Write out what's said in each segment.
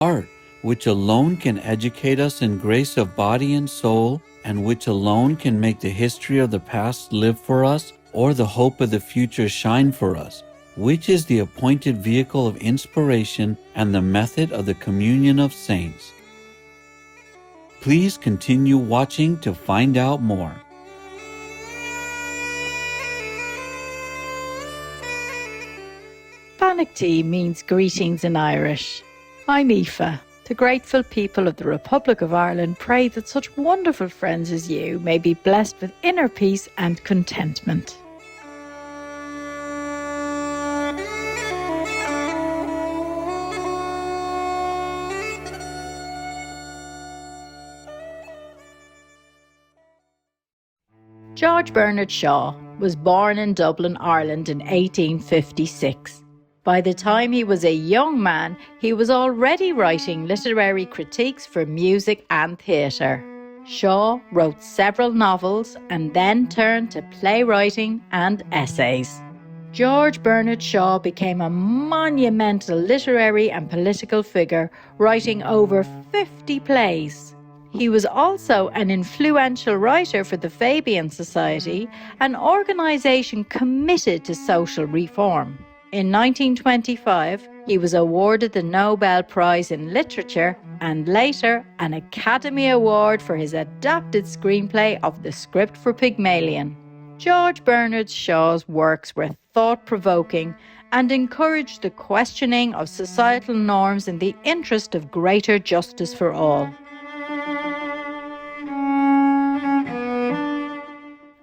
Art, which alone can educate us in grace of body and soul, and which alone can make the history of the past live for us, or the hope of the future shine for us, which is the appointed vehicle of inspiration and the method of the communion of saints. Please continue watching to find out more. Banachty means greetings in Irish. I'm Aoife. The grateful people of the Republic of Ireland pray that such wonderful friends as you may be blessed with inner peace and contentment. George Bernard Shaw was born in Dublin, Ireland in 1856. By the time he was a young man, he was already writing literary critiques for music and theatre. Shaw wrote several novels and then turned to playwriting and essays. George Bernard Shaw became a monumental literary and political figure, writing over 50 plays. He was also an influential writer for the Fabian Society, an organisation committed to social reform. In 1925, he was awarded the Nobel Prize in Literature and later an Academy Award for his adapted screenplay of the script for Pygmalion. George Bernard Shaw's works were thought-provoking and encouraged the questioning of societal norms in the interest of greater justice for all.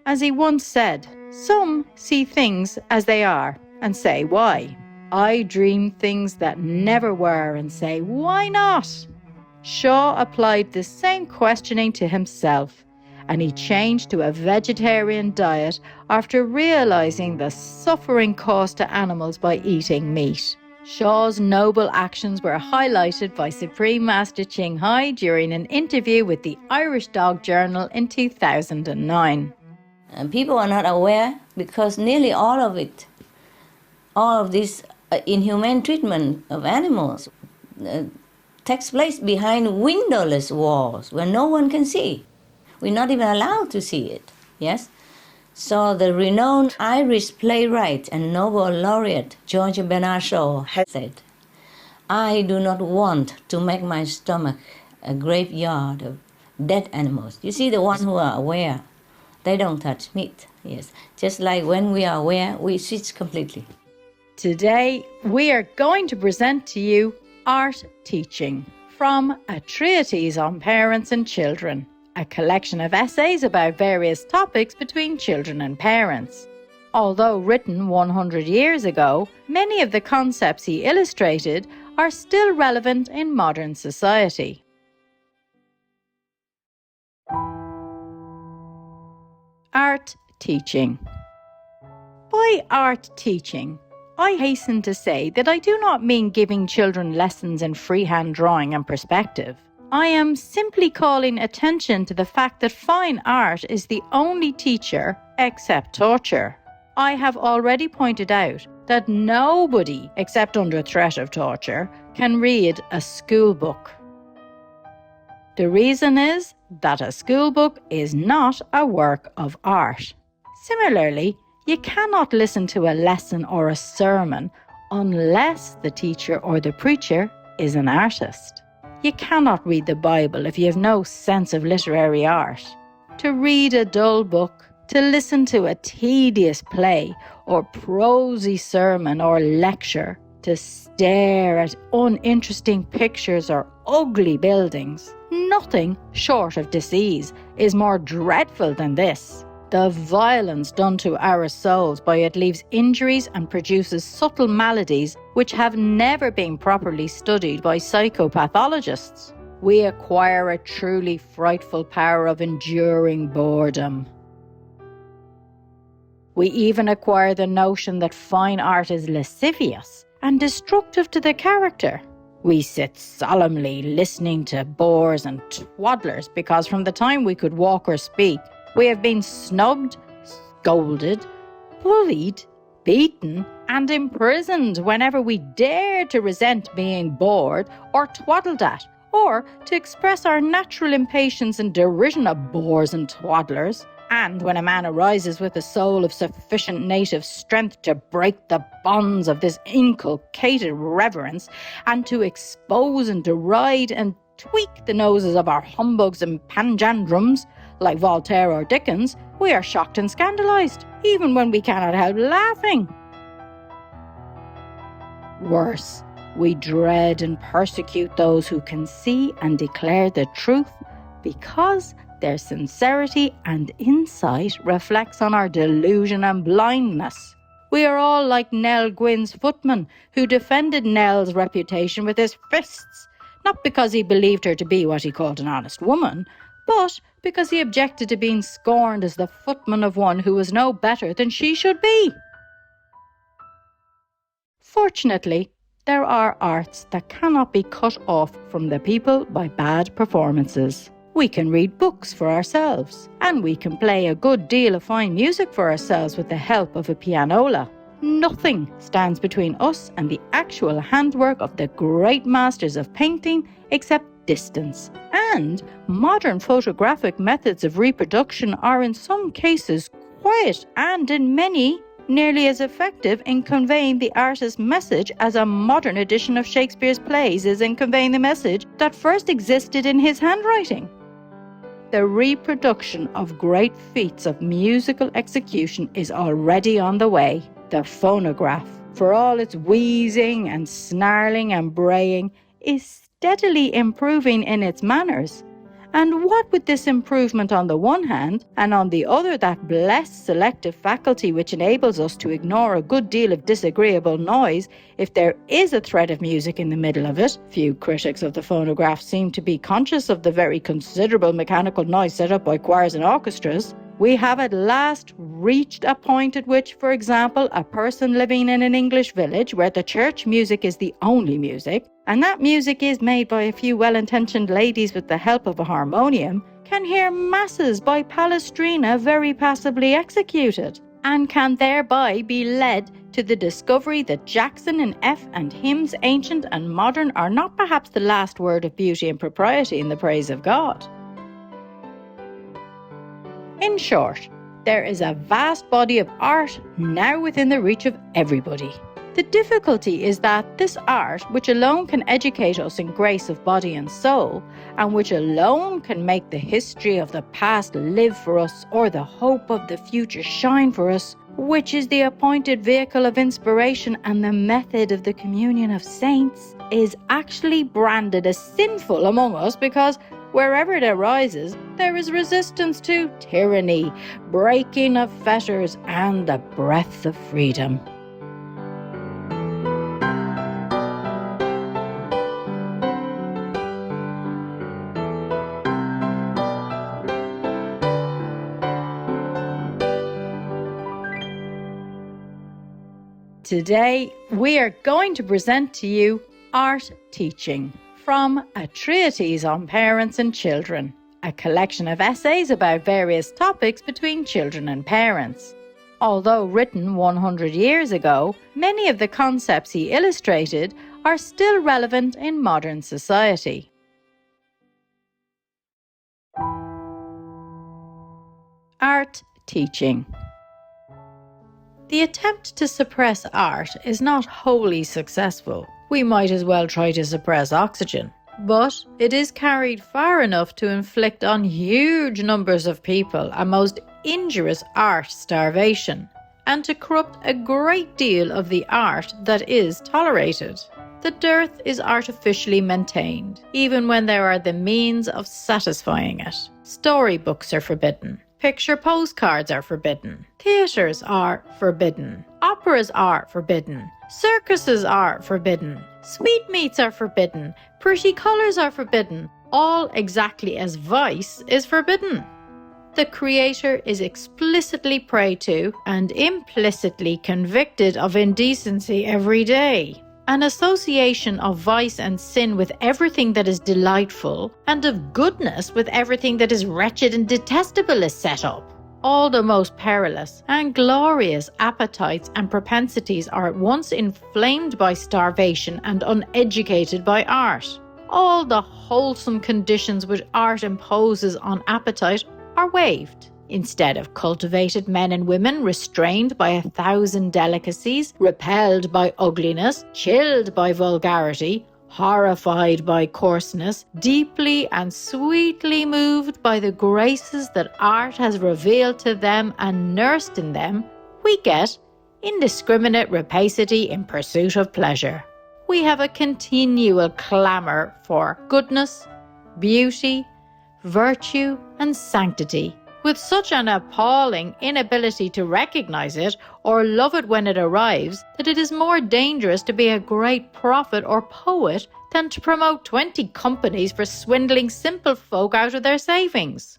As he once said, "Some see things as they are and say, why? I dream things that never were and say, why not?" Shaw applied the same questioning to himself, and he changed to a vegetarian diet after realizing the suffering caused to animals by eating meat. Shaw's noble actions were highlighted by Supreme Master Ching Hai during an interview with the Irish Dog Journal in 2009. And people are not aware because nearly all of this inhumane treatment of animals takes place behind windowless walls where no one can see. We're not even allowed to see it, yes? So the renowned Irish playwright and Nobel laureate George Bernard Shaw has said, "I do not want to make my stomach a graveyard of dead animals." You see, the ones who are aware, they don't touch meat, yes. Just like when we are aware, we switch completely. Today, we are going to present to you Art Teaching from a Treatise on Parents and Children, a collection of essays about various topics between children and parents. Although written 100 years ago, many of the concepts he illustrated are still relevant in modern society. Art Teaching. By art teaching, I hasten to say that I do not mean giving children lessons in freehand drawing and perspective. I am simply calling attention to the fact that fine art is the only teacher except torture. I have already pointed out that nobody, except under threat of torture, can read a school book. The reason is that a school book is not a work of art. Similarly, you cannot listen to a lesson or a sermon unless the teacher or the preacher is an artist. You cannot read the Bible if you have no sense of literary art. To read a dull book, to listen to a tedious play or prosy sermon or lecture, to stare at uninteresting pictures or ugly buildings, nothing short of disease is more dreadful than this. The violence done to our souls by it leaves injuries and produces subtle maladies which have never been properly studied by psychopathologists. We acquire a truly frightful power of enduring boredom. We even acquire the notion that fine art is lascivious and destructive to the character. We sit solemnly listening to bores and twaddlers because from the time we could walk or speak, we have been snubbed, scolded, bullied, beaten and imprisoned whenever we dare to resent being bored or twaddled at, or to express our natural impatience in derision of bores and twaddlers. And when a man arises with a soul of sufficient native strength to break the bonds of this inculcated reverence, and to expose and deride and tweak the noses of our humbugs and panjandrums, like Voltaire or Dickens, we are shocked and scandalised, even when we cannot help laughing. Worse, we dread and persecute those who can see and declare the truth, because their sincerity and insight reflects on our delusion and blindness. We are all like Nell Gwyn's footman, who defended Nell's reputation with his fists, not because he believed her to be what he called an honest woman, but because he objected to being scorned as the footman of one who was no better than she should be. Fortunately, there are arts that cannot be cut off from the people by bad performances. We can read books for ourselves, and we can play a good deal of fine music for ourselves with the help of a pianola. Nothing stands between us and the actual handwork of the great masters of painting except distance. And modern photographic methods of reproduction are in some cases quiet and in many nearly as effective in conveying the artist's message as a modern edition of Shakespeare's plays is in conveying the message that first existed in his handwriting. The reproduction of great feats of musical execution is already on the way. The phonograph, for all its wheezing and snarling and braying, is steadily improving in its manners. And what with this improvement on the one hand, and on the other that blessed selective faculty which enables us to ignore a good deal of disagreeable noise if there is a thread of music in the middle of it, few critics of the phonograph seem to be conscious of the very considerable mechanical noise set up by choirs and orchestras, we have at last reached a point at which, for example, a person living in an English village where the church music is the only music, and that music is made by a few well-intentioned ladies with the help of a harmonium, can hear masses by Palestrina very passably executed, and can thereby be led to the discovery that Jackson in F and hymns ancient and modern are not perhaps the last word of beauty and propriety in the praise of God. In short, there is a vast body of art now within the reach of everybody. The difficulty is that this art, which alone can educate us in grace of body and soul, and which alone can make the history of the past live for us or the hope of the future shine for us, which is the appointed vehicle of inspiration and the method of the communion of saints, is actually branded as sinful among us because wherever it arises, there is resistance to tyranny, breaking of fetters, and the breath of freedom. Today, we are going to present to you Art Teaching from a Treatise on Parents and Children, a collection of essays about various topics between children and parents. Although written 100 years ago, many of the concepts he illustrated are still relevant in modern society. Art Teaching. The attempt to suppress art is not wholly successful. We might as well try to suppress oxygen. But it is carried far enough to inflict on huge numbers of people a most injurious art starvation, and to corrupt a great deal of the art that is tolerated. The dearth is artificially maintained, even when there are the means of satisfying it. Storybooks are forbidden. Picture postcards are forbidden. Theatres are forbidden. Operas are forbidden. Circuses are forbidden. Sweetmeats are forbidden. Pretty colours are forbidden. All exactly as vice is forbidden. The creator is explicitly prey to and implicitly convicted of indecency every day. An association of vice and sin with everything that is delightful, and of goodness with everything that is wretched and detestable is set up. All the most perilous and glorious appetites and propensities are at once inflamed by starvation and uneducated by art. All the wholesome conditions which art imposes on appetite are waived. Instead of cultivated men and women restrained by 1,000 delicacies, repelled by ugliness, chilled by vulgarity, horrified by coarseness, deeply and sweetly moved by the graces that art has revealed to them and nursed in them, we get indiscriminate rapacity in pursuit of pleasure. We have a continual clamour for goodness, beauty, virtue, and sanctity, with such an appalling inability to recognize it or love it when it arrives that it is more dangerous to be a great prophet or poet than to promote 20 companies for swindling simple folk out of their savings.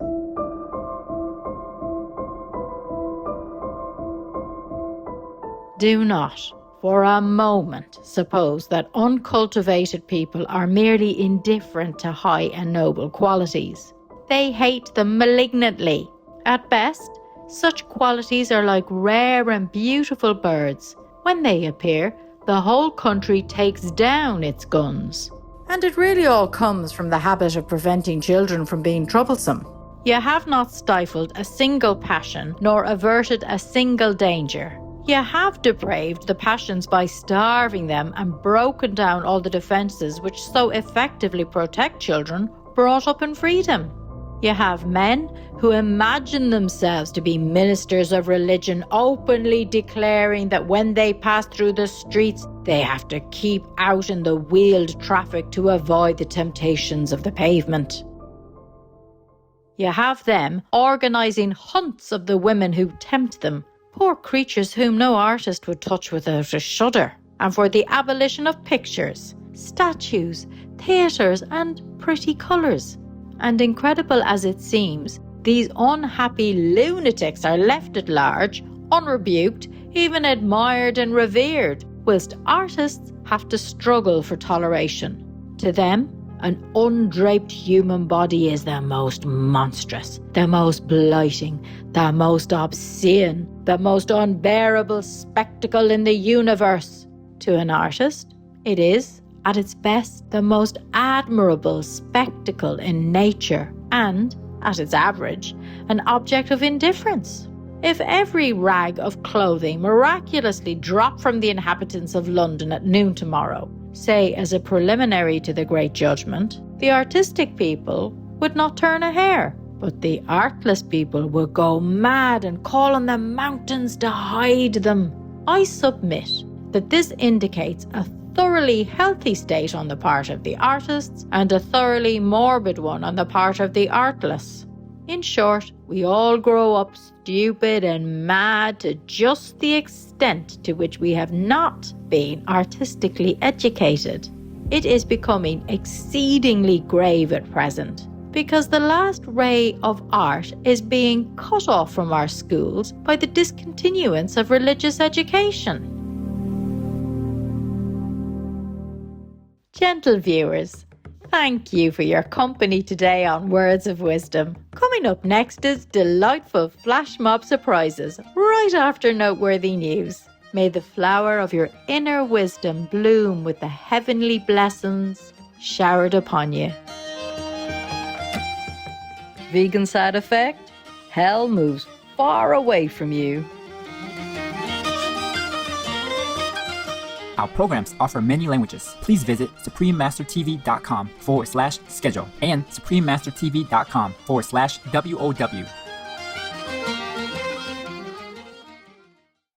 Do not, for a moment, suppose that uncultivated people are merely indifferent to high and noble qualities. They hate them malignantly. At best, such qualities are like rare and beautiful birds. When they appear, the whole country takes down its guns. And it really all comes from the habit of preventing children from being troublesome. You have not stifled a single passion, nor averted a single danger. You have depraved the passions by starving them and broken down all the defences which so effectively protect children brought up in freedom. You have men who imagine themselves to be ministers of religion, openly declaring that when they pass through the streets, they have to keep out in the wheeled traffic to avoid the temptations of the pavement. You have them organising hunts of the women who tempt them, poor creatures whom no artist would touch without a shudder, and for the abolition of pictures, statues, theatres, and pretty colours. And incredible as it seems, these unhappy lunatics are left at large, unrebuked, even admired and revered, whilst artists have to struggle for toleration. To them, an undraped human body is the most monstrous, the most blighting, the most obscene, the most unbearable spectacle in the universe. To an artist, it is, at its best, the most admirable spectacle in nature and, at its average, an object of indifference. If every rag of clothing miraculously dropped from the inhabitants of London at noon tomorrow, say as a preliminary to the Great Judgment, the artistic people would not turn a hair, but the artless people would go mad and call on the mountains to hide them. I submit that this indicates a thoroughly healthy state on the part of the artists and a thoroughly morbid one on the part of the artless. In short, we all grow up stupid and mad to just the extent to which we have not been artistically educated. It is becoming exceedingly grave at present, because the last ray of art is being cut off from our schools by the discontinuance of religious education. Gentle viewers, thank you for your company today on Words of Wisdom. Coming up next is delightful flash mob surprises right after noteworthy news. May the flower of your inner wisdom bloom with the heavenly blessings showered upon you. Vegan side effect? Hell moves far away from you. Our programs offer many languages. Please visit suprememastertv.com/schedule and suprememastertv.com/WOW.